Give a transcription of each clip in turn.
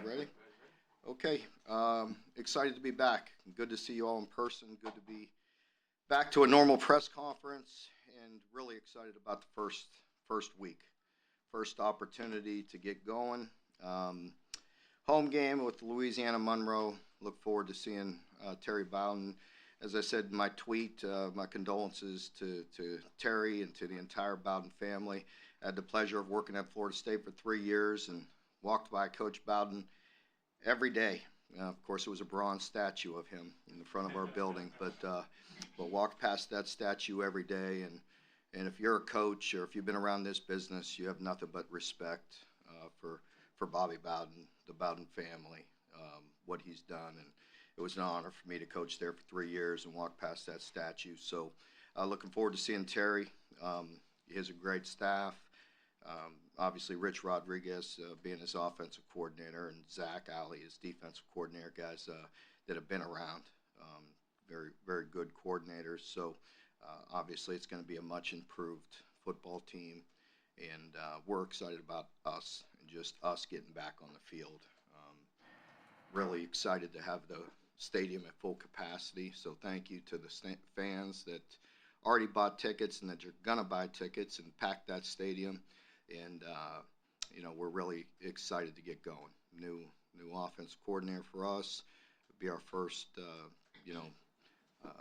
Ready? Okay. Excited to be back. Good to see you all in person. Good to be back to a normal press conference, and really excited about the first week, first opportunity to get going. Um, Home game with Louisiana Monroe. Look forward to seeing Terry Bowden. As I said in my tweet, my condolences to Terry and to the entire Bowden family. I had the pleasure of working at Florida State for 3 years and walked by Coach Bowden every day. Of course, it was a bronze statue of him in the front of our building, but walked past that statue every day. And if you're a coach or if you've been around this business, you have nothing but respect for Bobby Bowden, the Bowden family, what he's done. And it was an honor for me to coach there for 3 years and walk past that statue. So looking forward to seeing Terry. He has a great staff. Obviously, Rich Rodriguez being his offensive coordinator, and Zach Alley, his defensive coordinator, guys that have been around. Very, very good coordinators. So obviously, it's going to be a much improved football team, and we're excited about us and just us getting back on the field. Really excited to have the stadium at full capacity. So thank you to the fans that already bought tickets and that you're going to buy tickets and pack that stadium. And, we're really excited to get going. New offense coordinator for us. It'll be our first,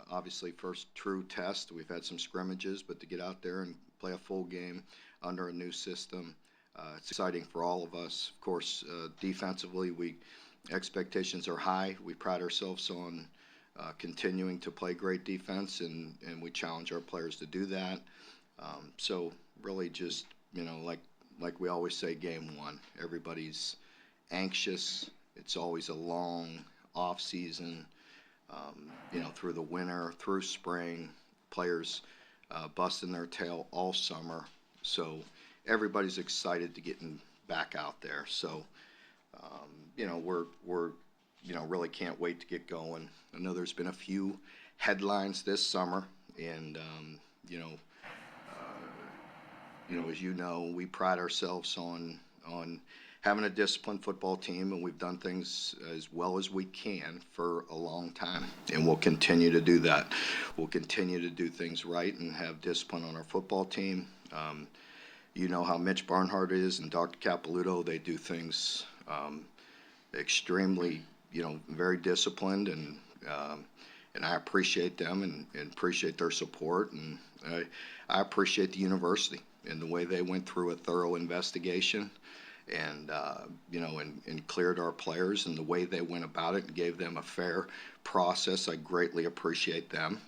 obviously first true test. We've had some scrimmages, but to get out there and play a full game under a new system, it's exciting for all of us. Of course, defensively, expectations are high. We pride ourselves on continuing to play great defense, and we challenge our players to do that. So really just, like we always say, game one. Everybody's anxious. It's always a long off season, through the winter, through spring. Players busting their tail all summer. So everybody's excited to getting back out there. So, we're really can't wait to get going. I know there's been a few headlines this summer, and, as you know, we pride ourselves on having a disciplined football team, and we've done things as well as we can for a long time, and we'll continue to do that. We'll continue to do things right and have discipline on our football team. You know how Mitch Barnhart is and Dr. Capilouto. They do things extremely, very disciplined, and I appreciate them and appreciate their support, and I appreciate the university and the way they went through a thorough investigation and cleared our players, and the way they went about it and gave them a fair process. I greatly appreciate them.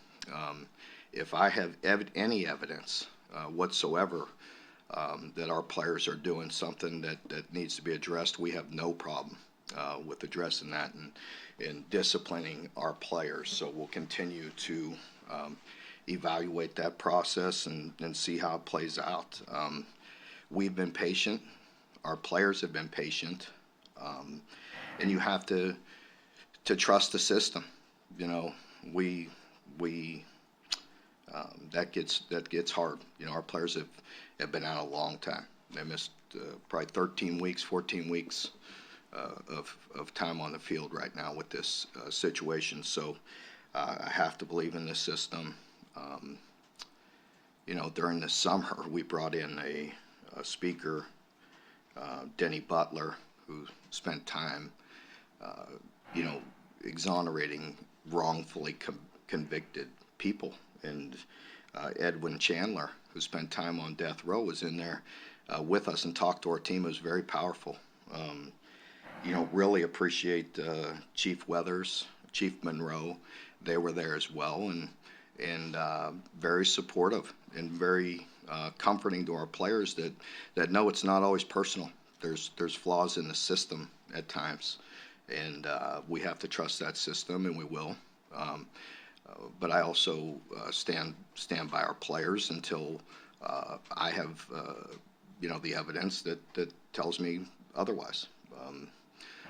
If I have any evidence whatsoever that our players are doing something that needs to be addressed, we have no problem with addressing that and disciplining our players. So we'll continue to evaluate that process and see how it plays out. We've been patient. Our players have been patient. And you have to trust the system. We that gets hard. Our players have been out a long time. They missed probably 13 weeks, 14 weeks of time on the field right now with this situation. So I have to believe in this system. During the summer, we brought in a speaker, Denny Butler, who spent time, exonerating wrongfully convicted people. And Edwin Chandler, who spent time on death row, was in there with us and talked to our team. It was very powerful. Really appreciate Chief Weathers, Chief Monroe. They were there as well, and very supportive and very comforting to our players that know it's not always personal. There's flaws in the system at times, and we have to trust that system, and we will. But I also stand by our players until I have the evidence that tells me otherwise.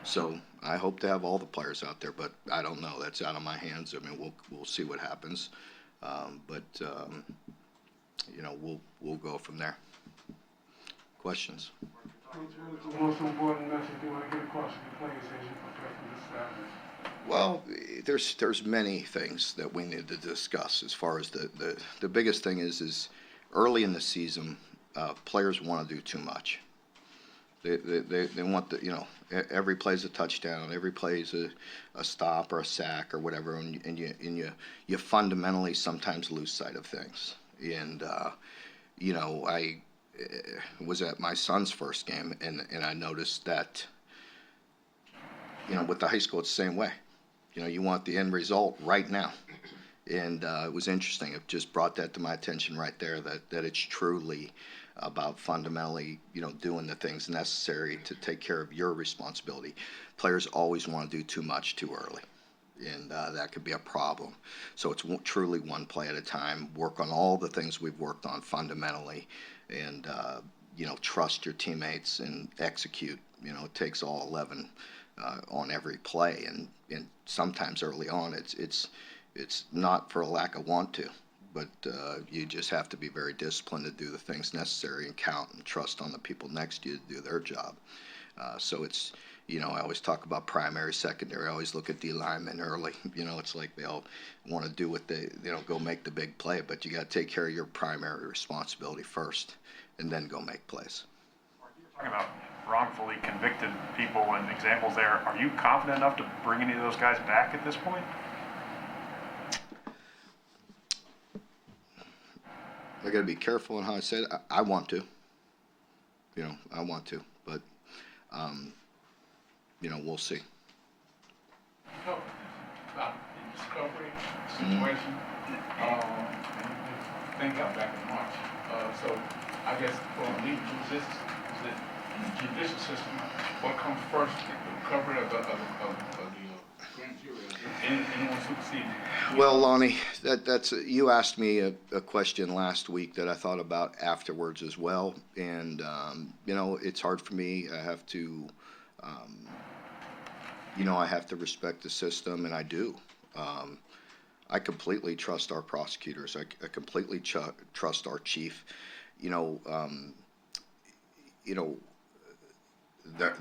So I hope to have all the players out there, but I don't know. That's out of my hands. I mean, we'll see what happens, but we'll go from there. Questions? Mark, Coach, what is the most important message you want to get across to the players as you prepare for this Saturday? Well, there's many things that we need to discuss. As far as the biggest thing is early in the season, players want to do too much. They want every play's a touchdown, every play's a stop or a sack or whatever, and you fundamentally sometimes lose sight of things. And I was at my son's first game, and I noticed that with the high school it's the same way. You want the end result right now. And it was interesting. It just brought that to my attention right there, that it's truly about fundamentally, doing the things necessary to take care of your responsibility. Players always want to do too much too early, and that could be a problem. So it's truly one play at a time. Work on all the things we've worked on fundamentally, and trust your teammates and execute. It takes all 11 on every play, and sometimes early on it's not for a lack of want to, but you just have to be very disciplined to do the things necessary and count and trust on the people next to you to do their job. So it's, I always talk about primary, secondary. I always look at the linemen early. It's like they all want to do what they go make the big play, but you got to take care of your primary responsibility first and then go make plays. You're talking about wrongfully convicted people and examples there. Are you confident enough to bring any of those guys back at this point? I got to be careful in how I say it. I want to. I want to, but we'll see. About the discovery situation, thing got back in March. So I guess for the legal judicial system, what comes first, the recovery of the grand jury? Anyone superseding? Well, Lonnie, that's you asked me a question last week that I thought about afterwards as well, and it's hard for me. I have to, I have to respect the system, and I do. I completely trust our prosecutors. I completely trust our chief.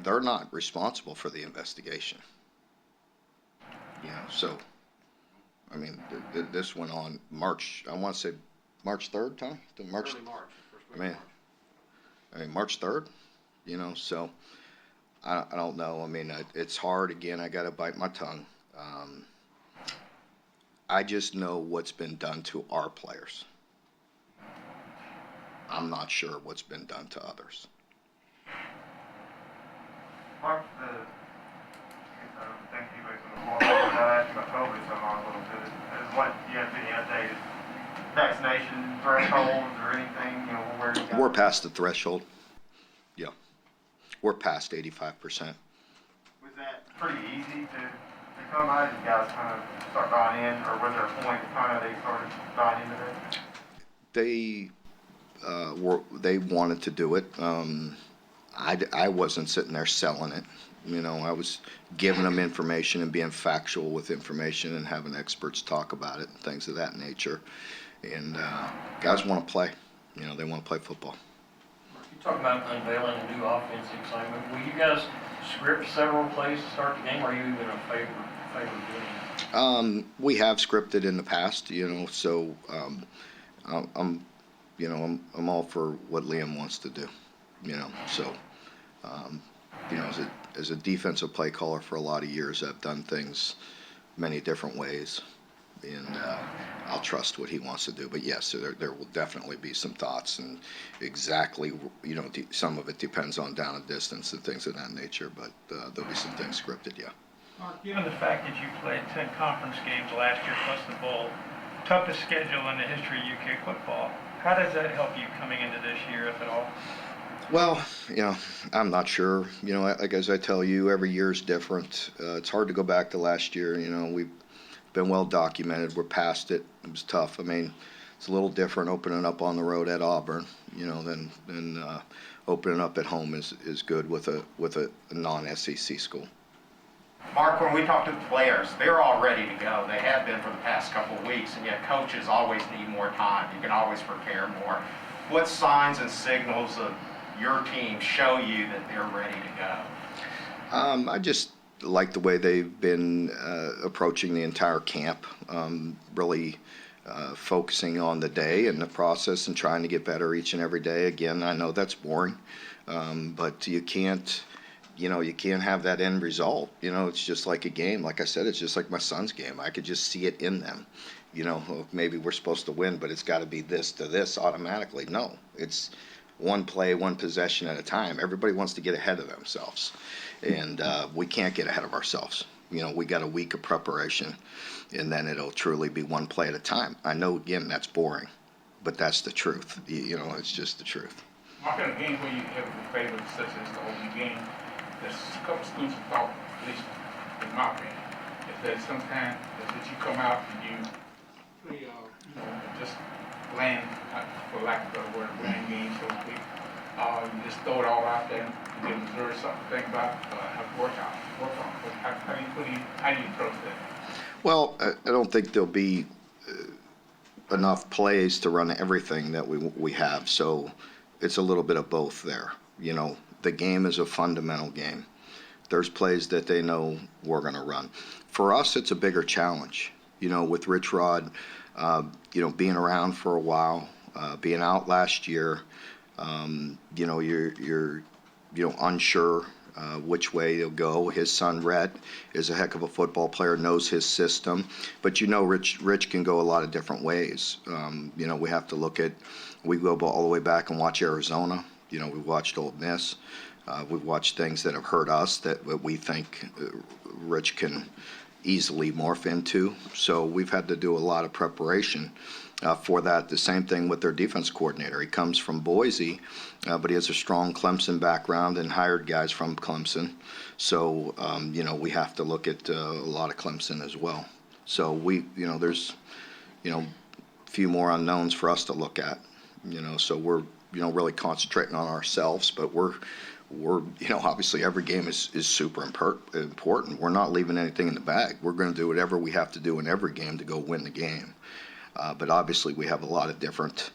They're not responsible for the investigation. So. I mean, this went on March. I want to say March 3rd, Tom. Early March. First week of March. I mean March 3rd. So I don't know. I mean, it's hard. Again, I got to bite my tongue. I just know what's been done to our players. I'm not sure what's been done to others. Mark, thank you guys for the call. I asked about COVID so long a little bit. What do you have any updated vaccination thresholds or anything? Where you got? We're past the threshold. Yeah, we're past 85%. Was that pretty easy to come by? Did you guys kind of start buying in, or was there a point that kind of they started buying into that? They wanted to do it. I wasn't sitting there selling it. I was giving them information and being factual with information and having experts talk about it and things of that nature. And guys want to play. They want to play football. You talk about unveiling a new offensive assignment. Will you guys script several plays to start the game, or are you even in favor of doing that? We have scripted in the past, so I'm all for what Liam wants to do, so. As a defensive play caller for a lot of years, I've done things many different ways, and I'll trust what he wants to do. But yes, there will definitely be some thoughts, and exactly, some of it depends on down and distance and things of that nature, but there'll be some things scripted, yeah. Mark, given the fact that you played 10 conference games last year plus the bowl, toughest schedule in the history of UK football, how does that help you coming into this year, if at all? Well, I'm not sure. Like as I tell you, every year is different. It's hard to go back to last year. We've been well documented. We're past it. It was tough. I mean, it's a little different opening up on the road at Auburn, than opening up at home is good with a non-SEC school. Mark, when we talk to the players, they're all ready to go. They have been for the past couple of weeks, and yet coaches always need more time. You can always prepare more. What signs and signals of your team show you that they're ready to go? I just like the way they've been approaching the entire camp, really focusing on the day and the process and trying to get better each and every day. Again, I know that's boring, but you can't have that end result. It's just like a game. Like I said, it's just like my son's game. I could just see it in them. Maybe we're supposed to win, but it's got to be this to this automatically. No, it's one play, one possession at a time. Everybody wants to get ahead of themselves, and we can't get ahead of ourselves. We got a week of preparation, and then it'll truly be one play at a time. I know, again, that's boring, but that's the truth. It's just the truth. Mark, in a game where you have a favor such as the opening game, there's a couple students who thought, at least in my opinion, is that sometimes that you come out and you play, just bland, for lack of a better word, bland game, so to speak. You just throw it all out there and give Missouri something to think about, have to work on. How do you approach that? Well, I don't think there'll be enough plays to run everything that we have, so it's a little bit of both there. The game is a fundamental game. There's plays that they know we're going to run. For us, it's a bigger challenge. With Rich Rod, being around for a while, being out last year, you're unsure which way he'll go. His son Rhett is a heck of a football player, knows his system, but Rich can go a lot of different ways. We have to look at. We go all the way back and watch Arizona. We watched Ole Miss. We've watched things that have hurt us that we think Rich can easily morph into. So we've had to do a lot of preparation for that. The same thing with their defense coordinator. He comes from Boise, but he has a strong Clemson background and hired guys from Clemson. So, we have to look at a lot of Clemson as well. So there's, a few more unknowns for us to look at, so we're, really concentrating on ourselves, but we're obviously every game is super important. We're not leaving anything in the bag. We're going to do whatever we have to do in every game to go win the game. But obviously we have a lot of different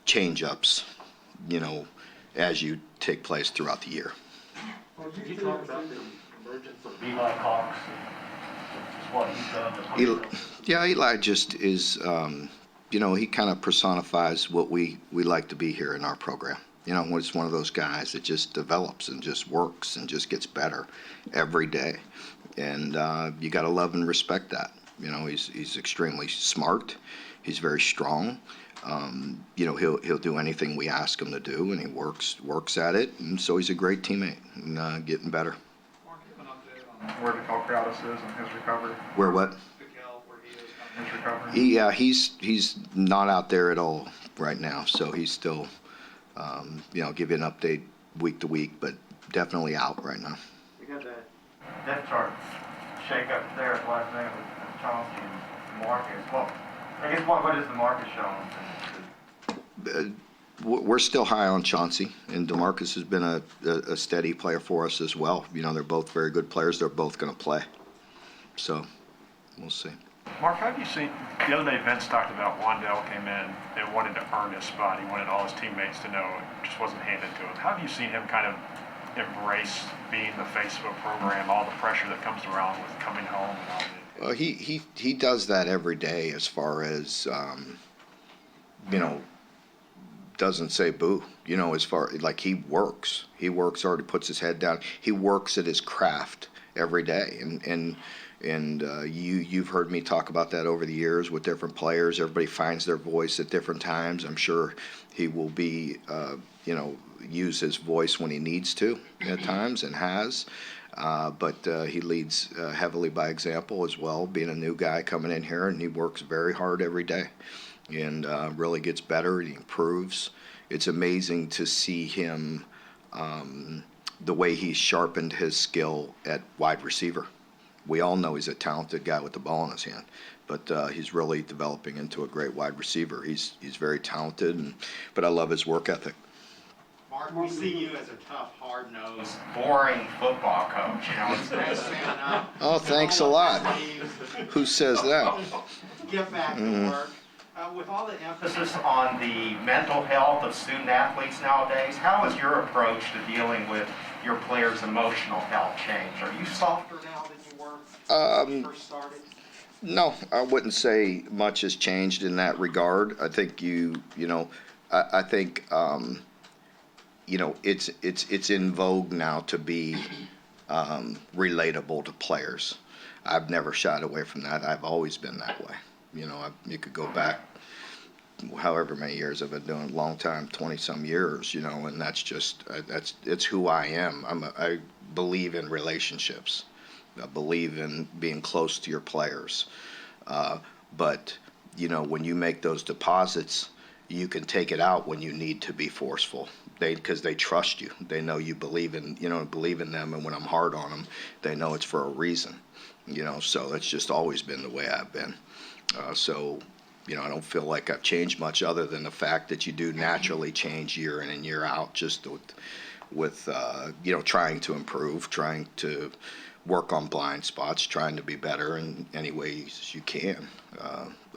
change-ups, as you take place throughout the year. Did you talk about the emergence of Eli Cox and what he's done? Eli just is, he kind of personifies what we like to be here in our program. He's one of those guys that just develops and just works and just gets better every day. And you got to love and respect that. He's extremely smart. He's very strong. He'll do anything we ask him to do, and he works at it. And so he's a great teammate and getting better. Mark, give an update on where Miguel Crowdis is in his recovery. Where what? Miguel, where he is in his recovery. He's not out there at all right now. So he's still, give you an update week to week, but definitely out right now. You got that depth chart shake up there at the last minute with Chauncey and Marcus. Well, I guess what is the Marcus showing? We're still high on Chauncey, and DeMarcus has been a steady player for us as well. They're both very good players. They're both going to play. So we'll see. Mark, how have you seen, the other day Vince talked about Wandell came in and wanted to earn his spot. He wanted all his teammates to know it just wasn't handed to him. How have you seen him kind of embrace being the face of a program, all the pressure that comes around with coming home and all that? Well, he does that every day as far as, doesn't say boo, as far, like he works hard, he puts his head down, he works at his craft every day. And you've heard me talk about that over the years with different players. Everybody finds their voice at different times. I'm sure he will be, use his voice when he needs to at times and has. But he leads heavily by example as well, being a new guy coming in here, and he works very hard every day and really gets better. He improves. It's amazing to see him, the way he's sharpened his skill at wide receiver. We all know he's a talented guy with the ball in his hand, but he's really developing into a great wide receiver. He's very talented, but I love his work ethic. Mark, we see you as a tough, hard-nosed, boring football coach. Oh, thanks a lot. Who says that? Get back to work. With all the emphasis on the mental health of student athletes nowadays, how has your approach to dealing with your players' emotional health changed? Are you softer now than you were when you first started? No, I wouldn't say much has changed in that regard. I think I think it's in vogue now to be relatable to players. I've never shied away from that. I've always been that way. You could go back however many years I've been doing it, a long time, 20-some years, and that's just, it's who I am. I believe in relationships. I believe in being close to your players. But, when you make those deposits, you can take it out when you need to be forceful. Because they trust you. They know you believe in them, and when I'm hard on them, they know it's for a reason. So that's just always been the way I've been. I don't feel like I've changed much other than the fact that you do naturally change year in and year out, just with trying to improve, trying to work on blind spots, trying to be better in any ways you can.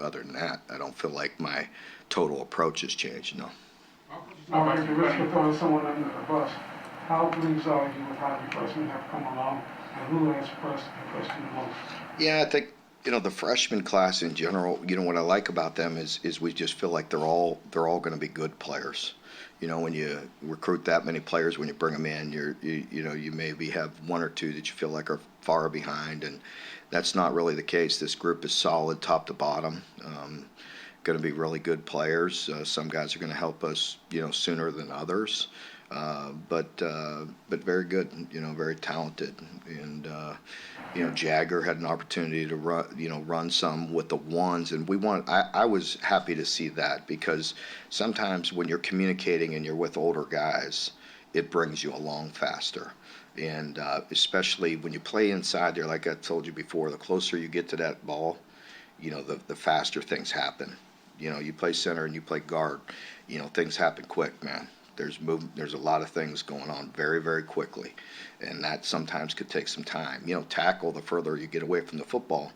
Other than that, I don't feel like my total approach has changed, no. At the risk of throwing someone under the bus, how pleased are you with how the freshmen have come along, and who has impressed you the most? Yeah, I think the freshman class in general. What I like about them is we just feel like they're all going to be good players. When you recruit that many players, when you bring them in, you maybe have one or two that you feel like are far behind, and that's not really the case. This group is solid top to bottom. Going to be really good players. Some guys are going to help us, sooner than others. But very good, very talented. And, Jagger had an opportunity to run some with the ones. And I was happy to see that, because sometimes when you're communicating and you're with older guys, it brings you along faster. And especially when you play inside there, like I told you before, the closer you get to that ball, the faster things happen. You play center and you play guard, things happen quick, man. There's a lot of things going on very, very quickly, and that sometimes could take some time. Tackle, the further you get away from the football,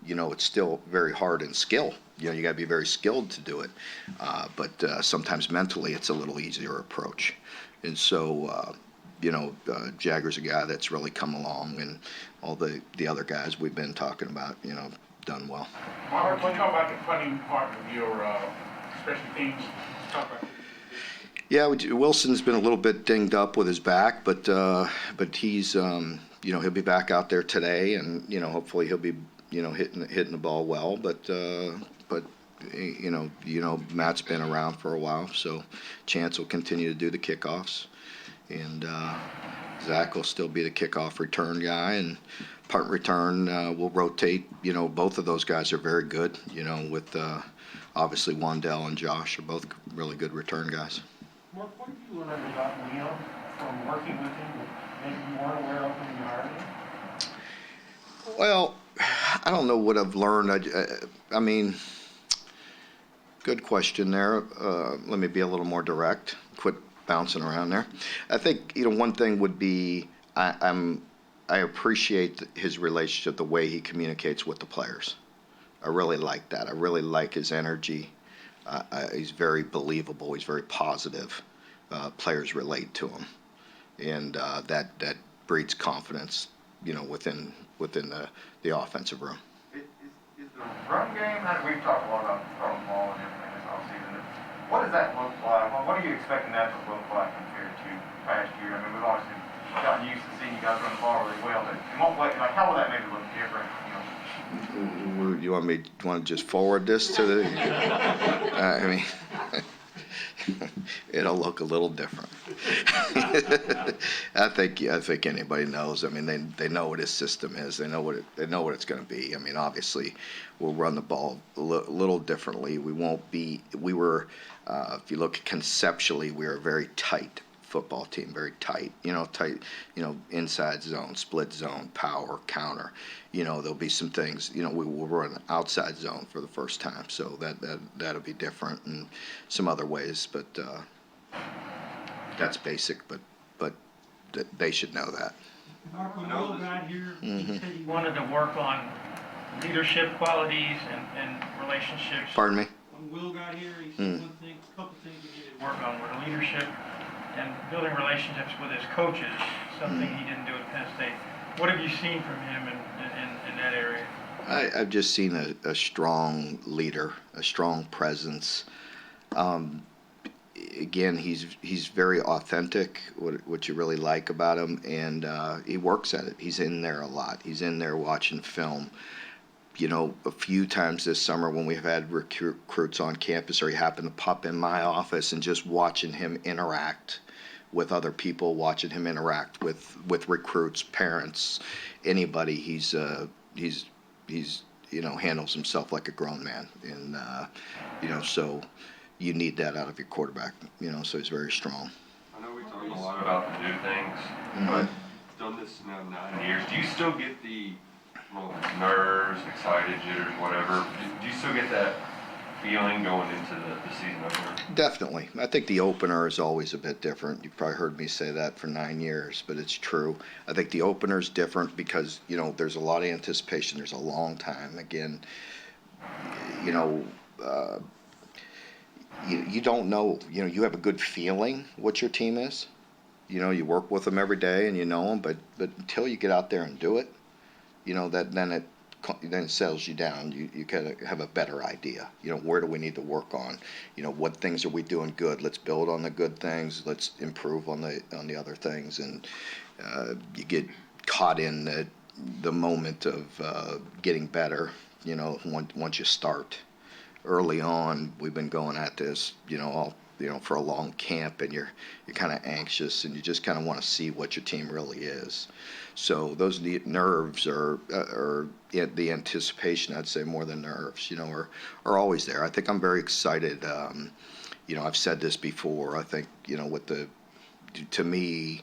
it's still very hard in skill. You got to be very skilled to do it, but sometimes mentally it's a little easier approach. And so, Jagger's a guy that's really come along, and all the other guys we've been talking about, done well. Mark, can you talk about the punting part of your special teams? Talk about it. Yeah, Wilson's been a little bit dinged up with his back, but he's he'll be back out there today, and hopefully he'll be hitting the ball well. But Matt's been around for a while, so Chance will continue to do the kickoffs, and Zach will still be the kickoff return guy, and punt return will rotate. Both of those guys are very good. With obviously Wandell and Josh are both really good return guys. Mark, what did you learn about Neil from working with him that maybe you weren't aware of when you hired him? Well, I don't know what I've learned. I mean, good question there. Let me be a little more direct. Quit bouncing around there. I think one thing would be I appreciate his relationship, the way he communicates with the players. I really like that. I really like his energy. He's very believable. He's very positive. Players relate to him, and that breeds confidence, within the offensive room. Is the run game, we've talked a lot about throwing the ball and everything this offseason. What does that look like? What are you expecting that to look like compared to past year? I mean, we've obviously gotten used to seeing you guys run the ball really well, but in what way, how will that maybe look different? You want to just forward this to the? I mean, it'll look a little different. I think anybody knows. I mean, they know what his system is. They know what it's going to be. I mean, obviously, we'll run the ball a little differently. We won't be. We were, if you look conceptually, we are a very tight football team, very tight. Inside zone, split zone, power, counter. There'll be some things. We will run outside zone for the first time, so that'll be different in some other ways. But that's basic. But they should know that. Mark, when Will got here, he said he wanted to work on leadership qualities and relationships. Pardon me? when Will got here, he said one thing, a couple things he needed to work on were leadership and building relationships with his coaches, something he didn't do at Penn State. What have you seen from him in that area? I've just seen a strong leader, a strong presence. Again, he's very authentic, what you really like about him, and he works at it. He's in there a lot. He's in there watching film. You know, a few times this summer when we've had recruits on campus, or he happened to pop in my office, and just watching him interact with other people, watching him interact with recruits, parents, anybody. He's you know, handles himself like a grown man, and you know, so you need that out of your quarterback. You know, so he's very strong. I know we talk a lot about the new things, but you've done this now 9 years. Do you still get the nerves, excited, jitters, whatever? Do you still get that feeling going into the season opener? Definitely. I think the opener is always a bit different. You've probably heard me say that for 9 years, but it's true. I think the opener is different because, you know, there's a lot of anticipation. There's a long time. Again, you know, you don't know. You know, you have a good feeling what your team is. You know, you work with them every day and you know them, but until you get out there and do it, you know, then it settles you down. You kind of have a better idea. You know, where do we need to work on? You know, what things are we doing good? Let's build on the good things. Let's improve on the other things. And you get caught in the moment of getting better. You know, once you start. Early on, we've been going at this, you know, for a long camp, and you're kind of anxious, and you just kind of want to see what your team really is. So those nerves are the anticipation, I'd say, more than nerves, you know, are always there. I think I'm very excited. You know, I've said this before. I think, you know, to me,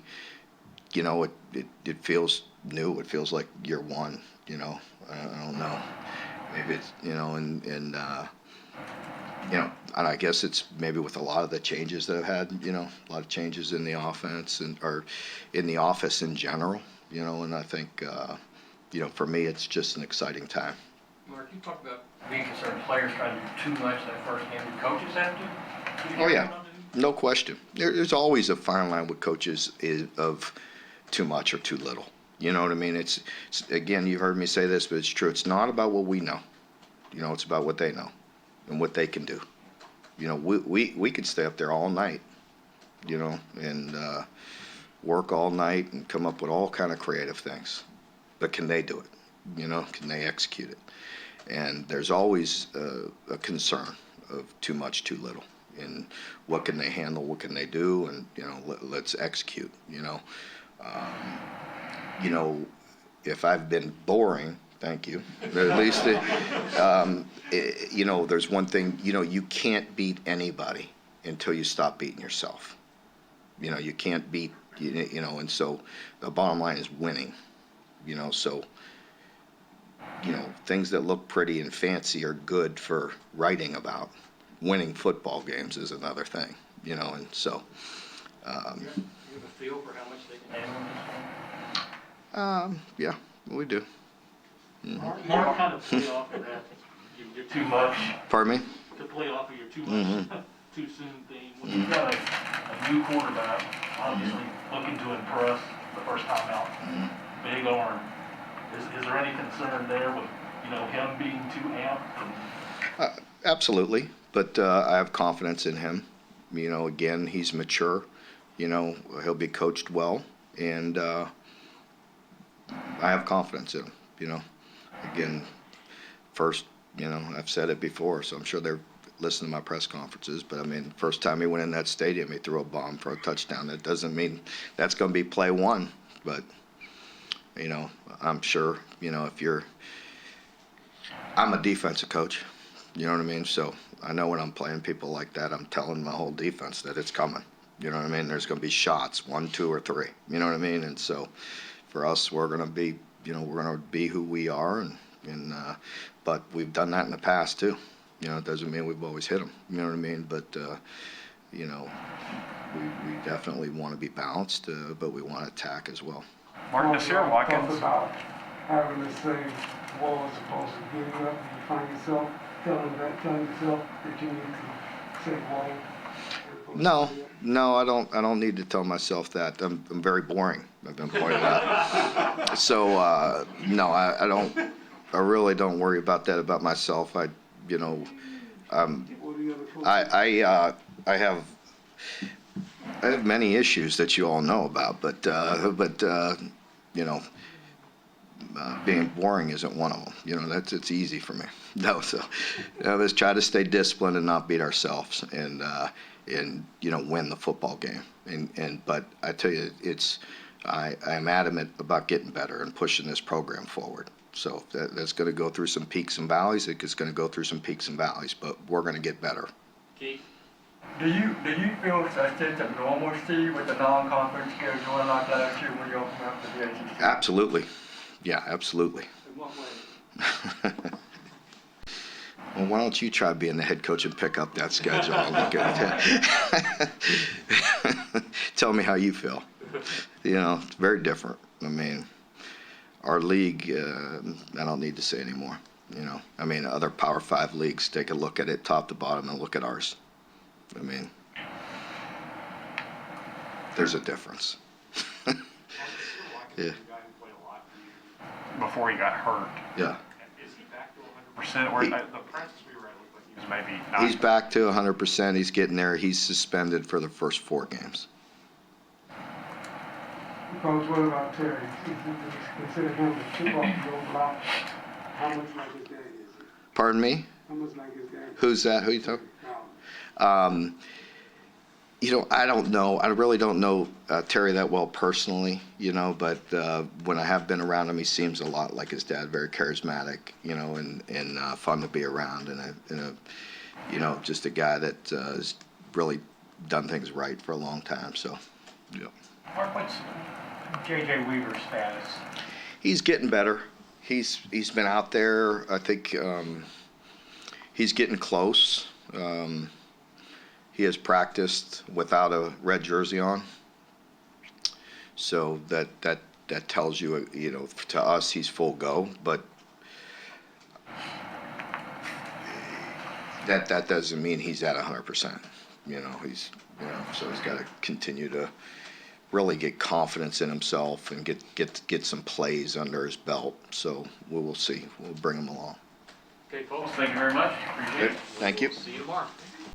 you know, it feels new. It feels like year one. You know, I don't know. Maybe it's, you know, and you know, and I guess it's maybe with a lot of the changes that I've had, you know, a lot of changes in the offense or in the office in general, you know, and I think, you know, for me, it's just an exciting time. Mark, you talked about being concerned players trying to do too much that first game. Do coaches have to? Oh, yeah, no question. There's always a fine line with coaches of too much or too little. You know what I mean? It's again, you've heard me say this, but it's true. It's not about what we know. You know, it's about what they know and what they can do. You know, we could stay up there all night, you know, and work all night and come up with all kind of creative things. But can they do it? You know, can they execute it? And there's always a concern of too much, too little. And what can they handle? What can they do? And, you know, let's execute, you know. You know, if I've been boring, thank you. But at least, you know, there's one thing, you know, you can't beat anybody until you stop beating yourself. You know, you can't beat, you know, and so the bottom line is winning, you know, so, you know, things that look pretty and fancy are good for writing about. Winning football games is another thing, you know, and so. You have a feel for how much they can handle in this game? Yeah, we do. Mark kind of play off of that, you're too much, Pardon me? to play off of your too much, too soon thing. When You've got a new quarterback, obviously looking to impress the first time out. Big arm. Is there any concern there with, you know, him being too amped? Absolutely, but I have confidence in him. You know, again, he's mature. You know, he'll be coached well, and I have confidence in him. You know, again, first, you know, I've said it before, so I'm sure they're listening to my press conferences, but I mean, first time he went in that stadium, he threw a bomb for a touchdown. That doesn't mean that's going to be play one, but, you know, I'm sure, you know, I'm a defensive coach, you know what I mean? So I know when I'm playing people like that, I'm telling my whole defense that it's coming. You know what I mean? There's going to be shots, 1, 2, or 3. You know what I mean? And so for us, we're going to be, you know, we're going to be who we are, and but we've done that in the past too. You know, it doesn't mean we've always hit them. You know what I mean? But you know, we definitely want to be balanced, but we want to attack as well. Mark, Nasir Watkins. Talks about having the same ball as opposed to getting up, and you find yourself telling yourself that you need to say whoa? No, I don't need to tell myself that. I'm very boring. I've been pointed out. So no, I don't. I really don't worry about that about myself. I have many issues that you all know about, but being boring isn't one of them. It's easy for me. No, so let's try to stay disciplined and not beat ourselves, and win the football game. But I tell you, I'm adamant about getting better and pushing this program forward. So that's going to go through some peaks and valleys. It's going to go through some peaks and valleys, but we're going to get better. Keith? Do you feel a sense of normalcy with the non-conference schedule like last year when you opened up to the ACC? Absolutely. Yeah, absolutely. In what way? Well, why don't you try being the head coach and pick up that schedule and look at it? Tell me how you feel. It's very different. I mean, our league, I don't need to say anymore. Other Power 5 leagues, take a look at it top to bottom and look at ours. There's a difference. Yeah. Before he got hurt. Yeah. Is he back to 100%? Or the practice we were at looked like he was maybe not. He's back to 100%. He's getting there. He's suspended for the first 4 games. Coach, what about Terry? Consider him a chip off your block. How much like his dad is he? Pardon me? How much like his dad? Who's that? Who you talking? I don't know. I really don't know Terry that well personally, but when I have been around him, he seems a lot like his dad, very charismatic, and fun to be around, and just a guy that has really done things right for a long time. So, yeah. Mark, what's J.J. Weaver's status? He's getting better. He's been out there. I think he's getting close. He has practiced without a red jersey on, so that tells you, to us he's full go. But that doesn't mean he's at 100%. So he's got to continue to really get confidence in himself and get some plays under his belt. So we will see. We'll bring him along. Okay, folks, thank you very much. Appreciate it. Thank you. See you tomorrow.